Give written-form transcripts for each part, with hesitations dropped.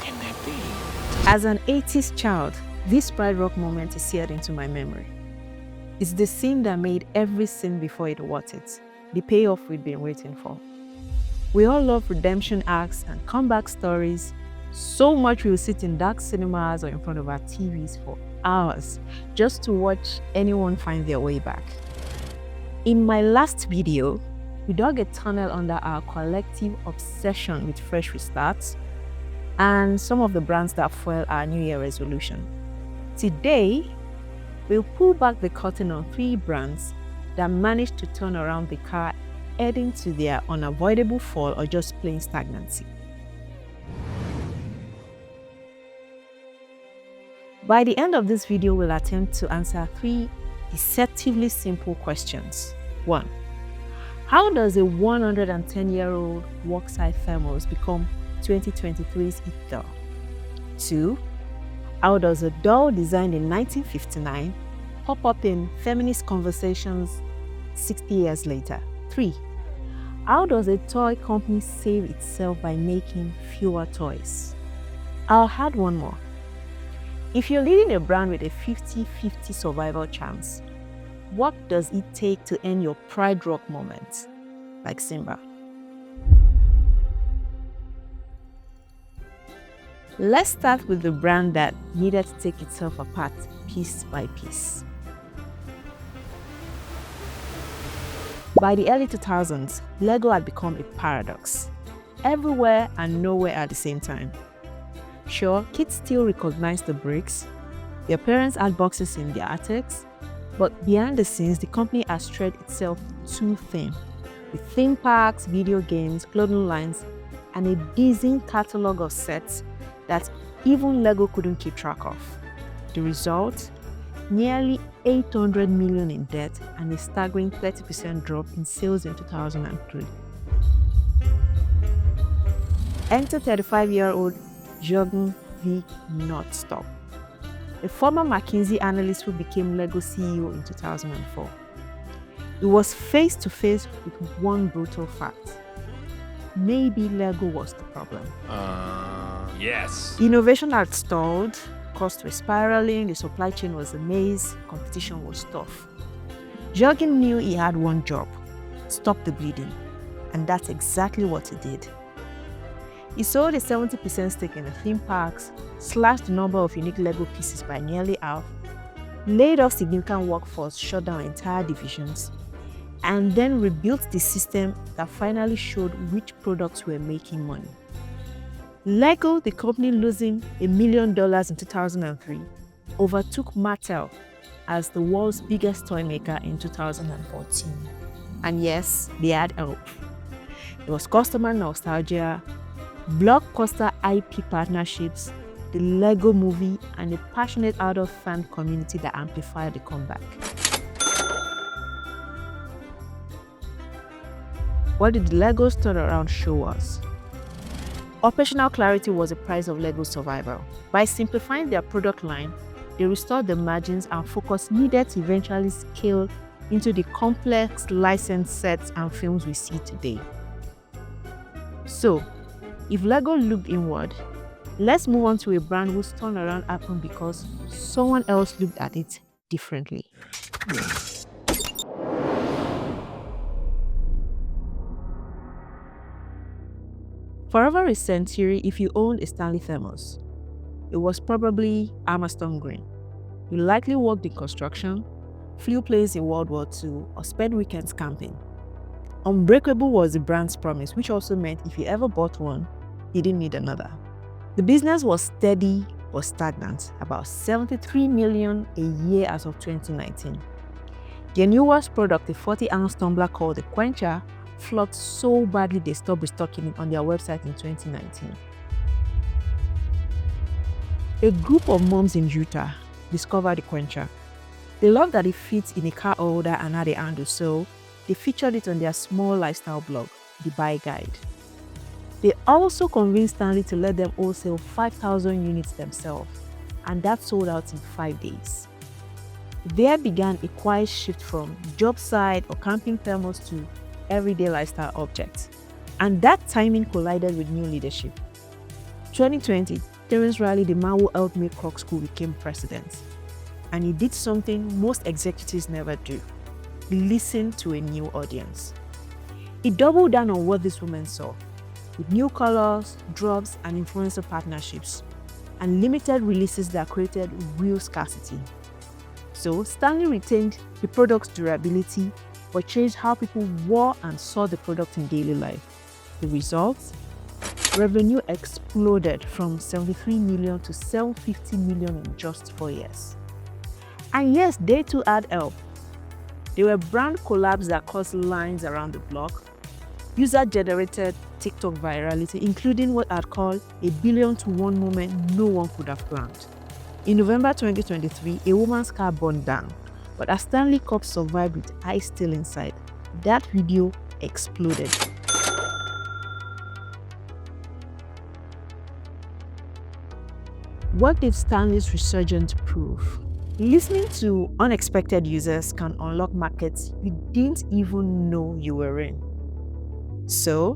can that be? As an 80s child, this Pride Rock moment is seared into my memory. It's the scene that made every scene before it worth it, the payoff we'd been waiting for. We all love redemption arcs and comeback stories, so much we'll sit in dark cinemas or in front of our TVs for hours just to watch anyone find their way back. In my last video, we dug a tunnel under our collective obsession with fresh restarts and some of the brands that fuel our New Year resolution. Today, we'll pull back the curtain on 3 brands that managed to turn around the car heading to their unavoidable fall or just plain stagnancy. By the end of this video, we'll attempt to answer 3 deceptively simple questions. 1. How does a 110-year-old Worksite thermos become 2023's ether? 2. How does a doll designed in 1959 pop up in feminist conversations 60 years later? 3. How does a toy company save itself by making fewer toys? I'll add one more. If you're leading a brand with a 50-50 survival chance, what does it take to end your Pride Rock moment, like Simba? Let's start with the brand that needed to take itself apart piece by piece. By the early 2000s, Lego had become a paradox, everywhere and nowhere at the same time. Sure, kids still recognize the bricks, their parents had boxes in their attics, but behind the scenes, the company has spread itself too thin, with theme parks, video games, clothing lines, and a dizzying catalog of sets that even Lego couldn't keep track of. The result? Nearly 800 million in debt and a staggering 30% drop in sales in 2003. Enter 35-year-old Jürgen V. Nordstop, a former McKinsey analyst who became Lego CEO in 2004. He was face to face with one brutal fact. Maybe Lego was the problem. Yes. Innovation had stalled, costs were spiraling, the supply chain was a maze, competition was tough. Jürgen knew he had one job: stop the bleeding. And that's exactly what he did. He sold a 70% stake in the theme parks, slashed the number of unique Lego pieces by nearly half, laid off significant workforce, shut down entire divisions, and then rebuilt the system that finally showed which products were making money. Lego, the company losing $1 million in 2003, overtook Mattel as the world's biggest toy maker in 2014. And yes, they had help. It was customer nostalgia, blockbuster IP partnerships, the Lego movie, and a passionate adult fan community that amplified the comeback. What did the Legos turnaround show us? Operational clarity was the price of Lego's survival. By simplifying their product line, they restored the margins and focus needed to eventually scale into the complex licensed sets and films we see today. So, if Lego looked inward, let's move on to a brand whose turnaround happened because someone else looked at it differently. For over a century, if you owned a Stanley thermos, it was probably Armstrong Green. You likely worked in construction, flew planes in World War II, or spent weekends camping. Unbreakable was the brand's promise, which also meant if you ever bought one, you didn't need another. The business was steady but stagnant, about 73 million a year as of 2019. Their newest product, a 40-ounce tumbler called the Quencher, flopped so badly they stopped restocking it on their website in 2019. A group of moms in Utah discovered the Quencher. They loved that it fits in a car holder and had a handle, so they featured it on their small lifestyle blog, The Buy Guide. They also convinced Stanley to let them wholesale 5,000 units themselves, and that sold out in 5 days. There began a quiet shift from job site or camping thermos to everyday lifestyle objects, and that timing collided with new leadership. 2020, Terence Riley, the man who helped make Corkscrew, became president. And he did something most executives never do: listen to a new audience. He doubled down on what this woman saw, with new colors, drops, and influencer partnerships, and limited releases that created real scarcity. So Stanley retained the product's durability, but changed how people wore and saw the product in daily life. The result? Revenue exploded from 73 million to 750 million in just 4 years. And yes, they too had help. There were brand collabs that caused lines around the block, user-generated TikTok virality, including what I'd call a billion to one moment no one could have planned. In November 2023, a woman's car burned down, but as Stanley Cup survived with eyes still inside, that video exploded. What did Stanley's resurgence prove? Listening to unexpected users can unlock markets you didn't even know you were in. So,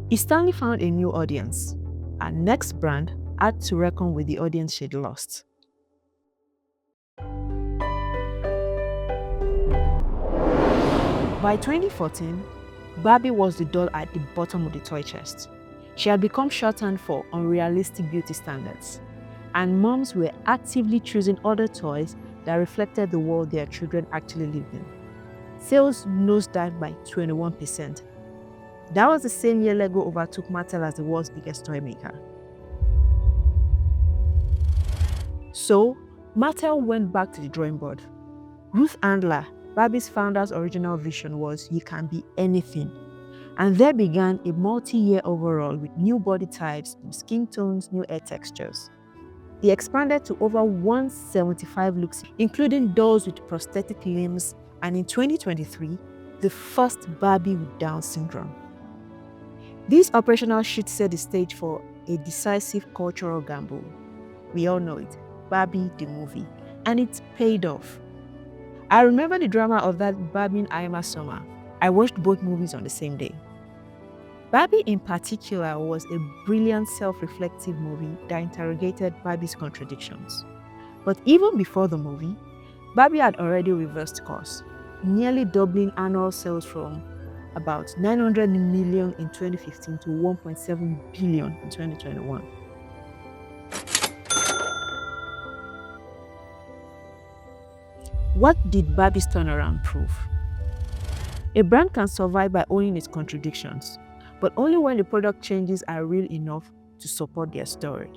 if Stanley found a new audience, our next brand had to reckon with the audience she'd lost. By 2014, Barbie was the doll at the bottom of the toy chest. She had become shorthand for unrealistic beauty standards, and moms were actively choosing other toys that reflected the world their children actually lived in. Sales nosedived by 21%. That was the same year Lego overtook Mattel as the world's biggest toy maker. So, Mattel went back to the drawing board. Ruth Handler, Barbie's founder's original vision was "you can be anything." And there began a multi-year overhaul with new body types, new skin tones, new hair textures. They expanded to over 175 looks, including dolls with prosthetic limbs, and in 2023, the first Barbie with Down syndrome. These operational shifts set the stage for a decisive cultural gamble. We all know it, Barbie the movie, and it paid off. I remember the drama of that Barbie and Ima summer. I watched both movies on the same day. Barbie in particular was a brilliant self-reflective movie that interrogated Barbie's contradictions. But even before the movie, Barbie had already reversed course, nearly doubling annual sales from about 900 million in 2015 to 1.7 billion in 2021. What did Barbie's turnaround prove? A brand can survive by owning its contradictions, but only when the product changes are real enough to support their story.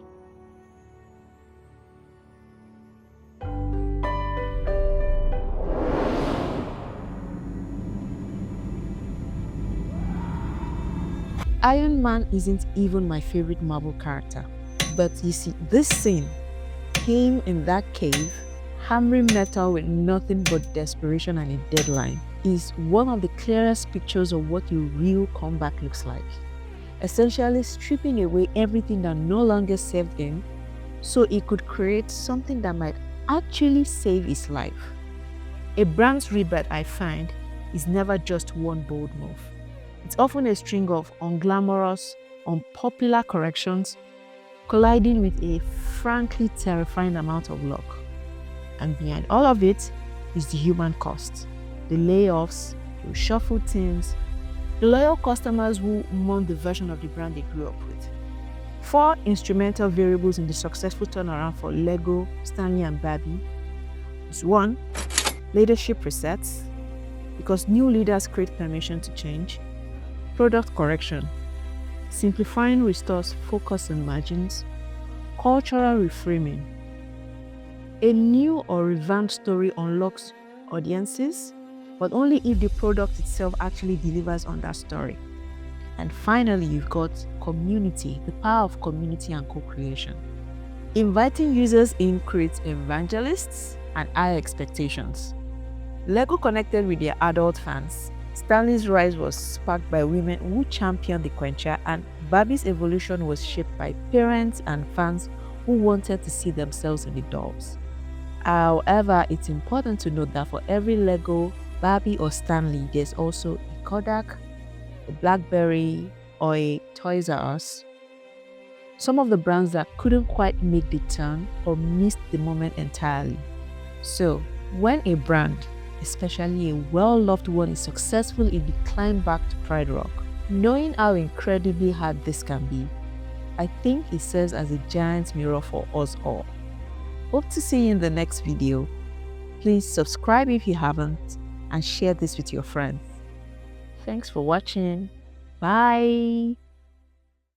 Iron Man isn't even my favorite Marvel character, but you see, this scene, him in that cave, hammering metal with nothing but desperation and a deadline, is one of the clearest pictures of what a real comeback looks like. Essentially stripping away everything that no longer served him so he could create something that might actually save his life. A brand's rebirth, I find, is never just one bold move. It's often a string of unglamorous, unpopular corrections colliding with a frankly terrifying amount of luck. And behind all of it is the human cost. The layoffs, the reshuffled teams, the loyal customers who mourn the version of the brand they grew up with. 4 instrumental variables in the successful turnaround for Lego, Stanley, and Barbie is 1. Leadership resets, because new leaders create permission to change. Product correction, simplifying restores focus and margins. Cultural reframing, a new or revamped story unlocks audiences, but only if the product itself actually delivers on that story. And finally, you've got community, the power of community and co-creation. Inviting users in creates evangelists and high expectations. Lego connected with their adult fans. Stanley's rise was sparked by women who championed the quencher, and Barbie's evolution was shaped by parents and fans who wanted to see themselves in the dolls. However, it's important to note that for every Lego, Barbie, or Stanley, there's also a Kodak, a BlackBerry, or a Toys R Us. some of the brands that couldn't quite make the turn or missed the moment entirely. So, when a brand, especially a well-loved one, is successful in the climb back to Pride Rock, knowing how incredibly hard this can be, I think it serves as a giant mirror for us all. Hope to see you in the next video. Please subscribe if you haven't and share this with your friends. Thanks for watching. Bye.